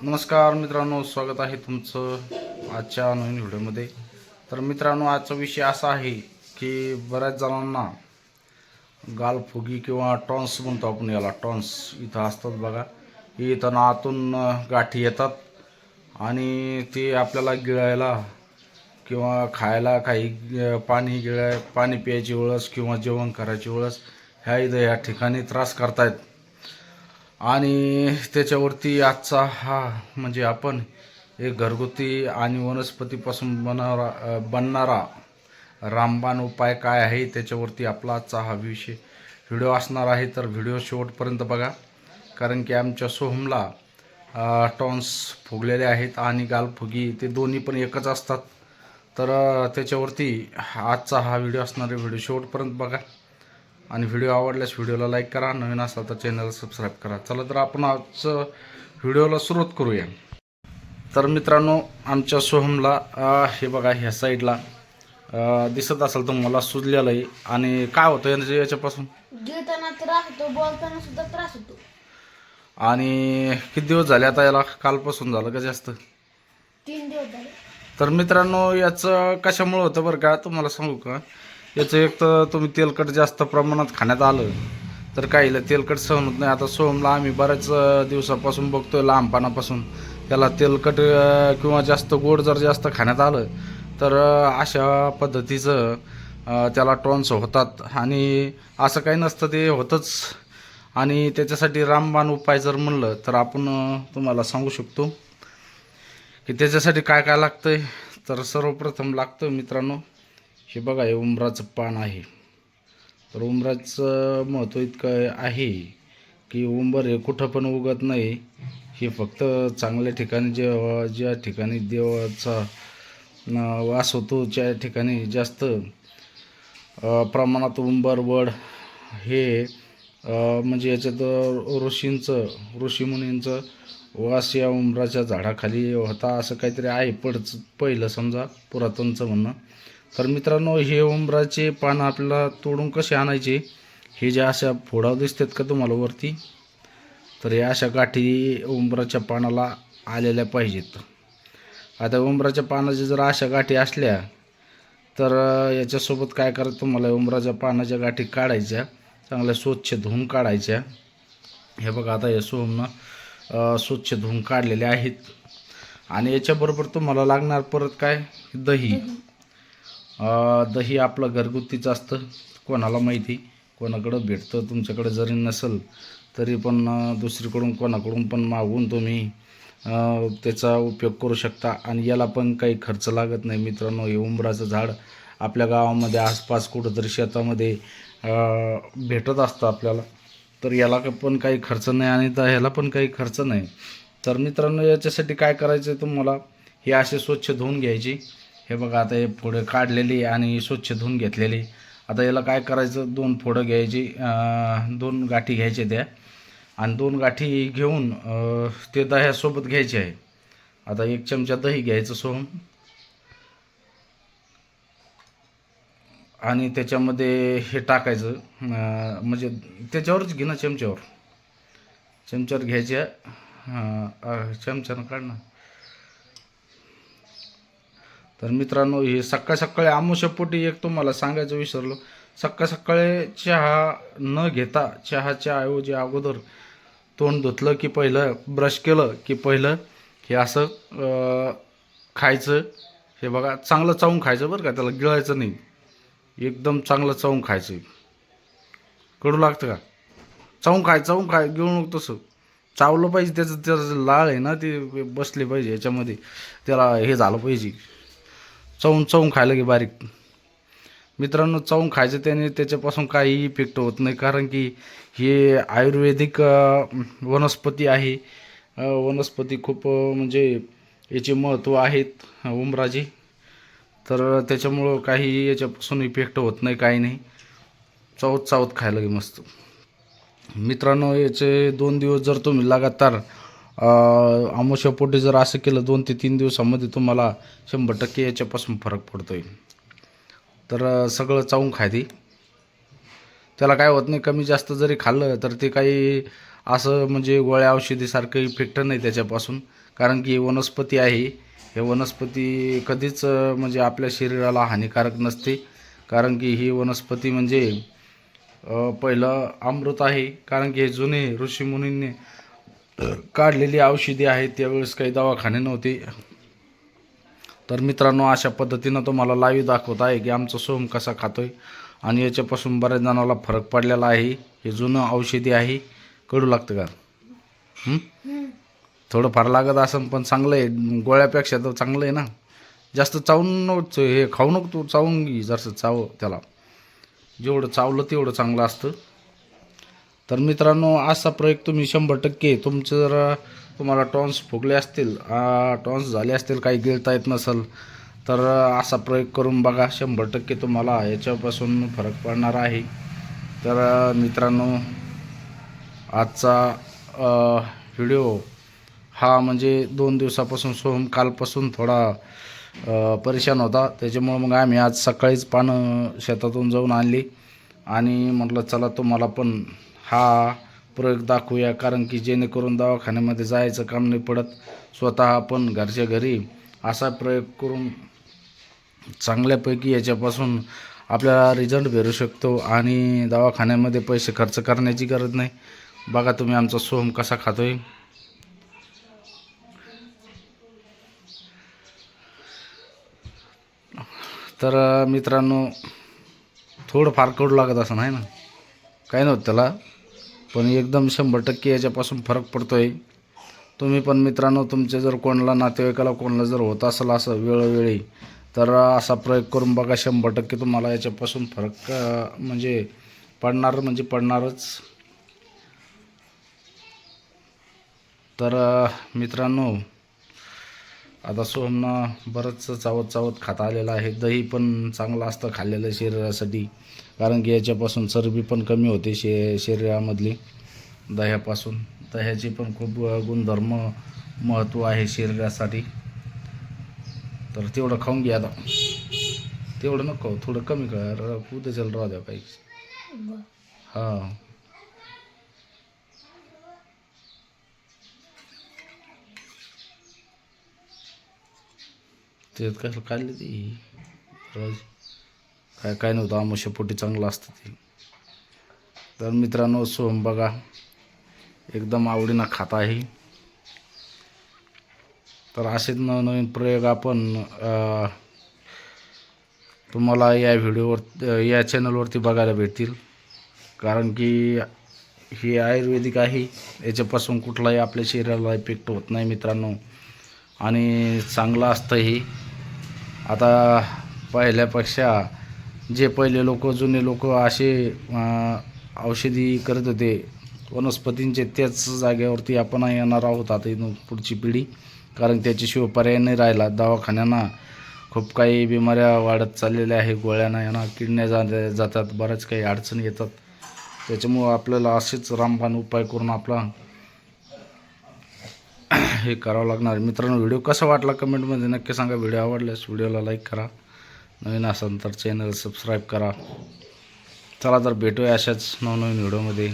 नमस्कार मित्रांनो, स्वागत आहे तुमचं आजच्या नवीन व्हिडिओमध्ये. तर मित्रांनो, आजचा विषय असा आहे की बऱ्याच जणांना गालफुगी किंवा टॉन्स म्हणतो आपण, याला टॉन्स इथं असतात बघा. इथं आतून गाठी येतात आणि ते आपल्याला गिळायला किंवा खायला पाणी प्यायची वेळेस किंवा जेवण करायची वेळेस या ठिकाणी त्रास करतायत. आणि त्याच्यावरती आजचा हा म्हणजे आपण एक घरगुती आणि वनस्पतीपासून बनणारा रामबाण उपाय काय आहे त्याच्यावरती आपला आजचा हा व्हिडिओ असणार आहे. तर व्हिडिओ शेवटपर्यंत बघा, कारण की आमच्या सोहमला टॉन्स फुगलेले आहेत आणि गालफुगी ते दोन्ही पण एकच असतात. तर त्याच्यावरती आजचा हा व्हिडिओ असणार आहे. व्हिडिओ शेवटपर्यंत बघा आणि व्हिडिओ आवडल्यास व्हिडिओला लाईक करा, नवीन असाल तर चॅनलला सबस्क्राईब करा. चला तर आपण आजचं व्हिडिओला सुरुवात करूया. तर मित्रांनो, आमच्या सोहमला हे बघा, ह्या साईडला दिसत असेल तुम्हाला सुजलेलं आहे. आणि काय होतं याच्यापासून गिळताना त्रास होतो, बोलताना सुद्धा त्रास होतो. आणि किती दिवस झाले आता याला? कालपासून झालं का जास्त? 3 दिवस झाले. तर मित्रांनो, याचं कशामुळे होतं बरं का, तुम्हाला सांगू का? याचं एक तर तुम्ही तेलकट जास्त प्रमाणात खाण्यात आलं तर काहीला तेलकट सहन होत नाही. आता सोहमला आम्ही बऱ्याच दिवसापासून बघतोय, लहानपणापासून त्याला तेलकट किंवा जास्त गोड जर जास्त खाण्यात आलं तर अशा पद्धतीचं त्याला टॉन्स होतात. आणि असं काही नसतं, ते होतंच. आणि त्याच्यासाठी रामबाण उपाय जर म्हणलं तर आपण तुम्हाला सांगू शकतो की त्याच्यासाठी काय काय लागतंय. तर सर्वप्रथम लागतं मित्रांनो, हे बघा, हे उंबराचं पान आहे. तर उंबराचं महत्त्व इतकं आहे की उंबर हे कुठं पण उगत नाही. हे फक्त चांगल्या ठिकाणी, ज्या ठिकाणी देवाचा वास होतो त्या ठिकाणी जास्त प्रमाणात उंबर वड हे म्हणजे याच्यात ऋषीमुनींचं वास या उंबराच्या झाडाखाली होता, असं काहीतरी आहे पहिलं समजा पुरातनचं म्हणणं. तर मित्रांनो, हे उंबराचे पानं आपल्याला तोडून कसे आणायचे, हे ज्या अशा फोडाव दिसतात का तुम्हाला वरती, तर या अशा गाठी उंबराच्या पानाला आलेल्या पाहिजेत. आता उंबराच्या पानाच्या जर अशा गाठी असल्या तर याच्यासोबत काय करायचं, तुम्हाला उंबराच्या पानाच्या गाठी काढायच्या, चांगल्या स्वच्छ धुवून काढायच्या. हे बघा, आता या सोहमनं स्वच्छ धुवून काढलेले आहेत. आणि याच्याबरोबर तुम्हाला लागणार परत काय, दही. दही आपलं घरगुतीचं असतं, कोणाला माहिती, कोणाकडं भेटतं. तुमच्याकडे जरी नसेल तरी पण दुसरीकडून कोणाकडून पण मागवून तुम्ही त्याचा उपयोग करू शकता. आणि याला पण काही खर्च लागत नाही मित्रांनो. हे उंबराचं झाड आपल्या गावामध्ये आसपास कुठंतरी शेतामध्ये भेटत असतं आपल्याला. तर याला पण काही खर्च नाही आणि ह्याला पण काही खर्च नाही. तर मित्रांनो, याच्यासाठी काय करायचं आहे तुम्हाला, हे असे स्वच्छ धुवून घ्यायची. हे बघा, आता हे फोडं काढलेली आणि स्वच्छ धुवून घेतलेली. आता याला काय करायचं, 2 फोडं घ्यायची, 2 गाठी घ्यायच्या त्या, आणि 2 गाठी घेऊन ते दह्यासोबत घ्यायचे आहे. आता 1 चमचा दही घ्यायचं सोहम, आणि त्याच्यामध्ये हे टाकायचं, म्हणजे त्याच्यावरच घे ना, चमच्यावर घ्यायच्या. चमच्यानं काढ ना. तर मित्रांनो, हे सकाळ सकाळी आमुष्यापोटी एक तुम्हाला सांगायचं विसरलो, सकाळ सकाळी चहा न घेता, चहाच्या ऐवजी अगोदर तोंड धुतलं की पहिलं, ब्रश केलं की पहिलं हे असं खायचं. हे बघा, चांगलं चावून खायचं बरं का, त्याला गिळायचं नाही, एकदम चांगलं चावून खायचं. कडू लागतं का? चावून खाय, गिळू नको तसं. चावलं पाहिजे, त्याचं लाळ आहे ना, ते बसले पाहिजे याच्यामध्ये, त्याला हे झालं पाहिजे. चावून खायला की बारीक. मित्रांनो, चावून खायचं, त्याने त्याच्यापासून काही इफेक्ट होत नाही, कारण की हे आयुर्वेदिक वनस्पती आहे. वनस्पती खूप म्हणजे याचे महत्त्व आहेत उंबराचे. तर त्याच्यामुळं काही याच्यापासून इफेक्ट होत नाही, काही नाही. चावत खायला की मस्त. मित्रांनो, याचे 2 दिवस जर तुम्ही लगातार आमुष्यापोटी जर असं केलं, 2 ते 3 दिवसामध्ये तुम्हाला 100% याच्यापासून फरक पडतोय. तर सगळं चावून खायते, त्याला काय होत नाही. कमी जास्त जरी खाल्लं तर ते काही असं म्हणजे गोळ्या औषधीसारखं इफेक्ट नाही त्याच्यापासून, कारण की ही वनस्पती आहे. हे वनस्पती कधीच म्हणजे आपल्या शरीराला हानिकारक नसते, कारण की ही वनस्पती म्हणजे पहिलं अमृत आहे. कारण की हे जुने ऋषीमुनींनी काढलेली औषधी आहेत, त्यावेळेस काही दवाखाने नव्हते. तर मित्रांनो, अशा पद्धतीनं तुम्हाला लाईव्ह दाखवत आहे की आमचा सोहम कसा खातोय, आणि याच्यापासून बऱ्याच जणाला फरक पडलेला आहे. हे जुनं औषधी आहे. कडू लागतं का? थोडं फार लागत असं, पण चांगलं आहे. गोळ्यापेक्षा तर चांगलं आहे ना. जास्त चावून नको हे खाऊ नको तू, चावून घे जसं चाव त्याला. जेवढं चावलं तेवढं चांगलं असतं. तर मित्रांनो, असा प्रयोग तुम्ही 100% तुमचं जर तुम्हाला टॉन्स फुगले असतील, टॉन्स झाले असतील, काही गिळता येत नसेल, तर असा प्रयोग करून बघा. 100% तुम्हाला याच्यापासून फरक पडणार आहे. तर मित्रांनो, आजचा व्हिडिओ हा म्हणजे 2 दिवसापासून सोहम कालपासून थोडा परेशान होता. त्याच्यामुळं मग आम्ही आज सकाळीच पानं शेतातून जाऊन आणली, आणि म्हटलं चला तुम्हाला पण हा प्रयोग दाखवूया, कारण की जेणेकरून दवाखान्यामध्ये जायचं काम नाही पडत. स्वतः आपण घरच्या घरी असा प्रयोग करून चांगल्यापैकी याच्यापासून आपल्याला रिझल्ट भेटू शकतो, आणि दवाखान्यामध्ये पैसे खर्च करण्याची गरज नाही. बघा तुम्ही आमचा सोहम कसा खातोय. तर मित्रांनो, थोडं फार कडू लागत असं नाही ना, काही नव्हतं त्याला, पण एकदम 100% याच्यापासून फरक पडतोय. तुम्ही पण मित्रांनो, तुमचे जर कोणाला नातेवाईकाला कोणाला जर होत असेल असं वेळोवेळी, तर असा प्रयोग करून बघा. 100% तुम्हाला याच्यापासून फरक म्हणजे पडणार, म्हणजे पडणारच. तर मित्रांनो, आता सोहमनं बरंच चावत चावत खाता आलेलं आहे. दही पण चांगलं असतं खाल्लेलं शरीरासाठी, कारण की याच्यापासून चरबी पण कमी होते शरीरामधली. दह्याची पण खूप गुणधर्म महत्त्व आहे शरीरासाठी. तर तेवढं खाऊन घ्या आता. तेवढं नको, थोडं कमी कर, उद्याच्याला राहू द्या काही. हां, ते कसं खाल्ली ती रोज, काय नव्हतं, आमुष्यापोटी चांगलं असतं ते. तर मित्रांनो, सोहम बघा एकदम आवडीनं खात आहे. तर असेच नवनवीन प्रयोग आपण तुम्हाला या व्हिडिओवर, या चॅनलवरती बघायला भेटतील, कारण की ही आयुर्वेदिक आहे. याच्यापासून कुठलाही आपल्या शरीराला इफेक्ट होत नाही मित्रांनो, आणि चांगलं असतं हे. आता पहिल्यापेक्षा जे पहिले लोक, जुने लोक असे औषधी करत होते वनस्पतींचे, त्याच जागेवरती आपण येणार आहोत आता इथून पुढची पिढी, कारण त्याच्याशिवाय पर्याय नाही राहिला. दवाखान्यांना खूप काही बिमाऱ्या वाढत चाललेल्या आहे, गोळ्यांना यांना किडण्या जातात, बऱ्याच काही अडचणी येतात. त्याच्यामुळं आपल्याला असेच रामबाण उपाय करून आपला हे करावं लागणार. मित्रांनो, व्हिडिओ कसा वाटला कमेंटमध्ये नक्की सांगा. व्हिडिओ आवडल्यास व्हिडिओला लाईक करा, नवीन असाल तर चॅनल सबस्क्राईब करा. चला तर भेटूया अशाच नवनवीन व्हिडिओमध्ये.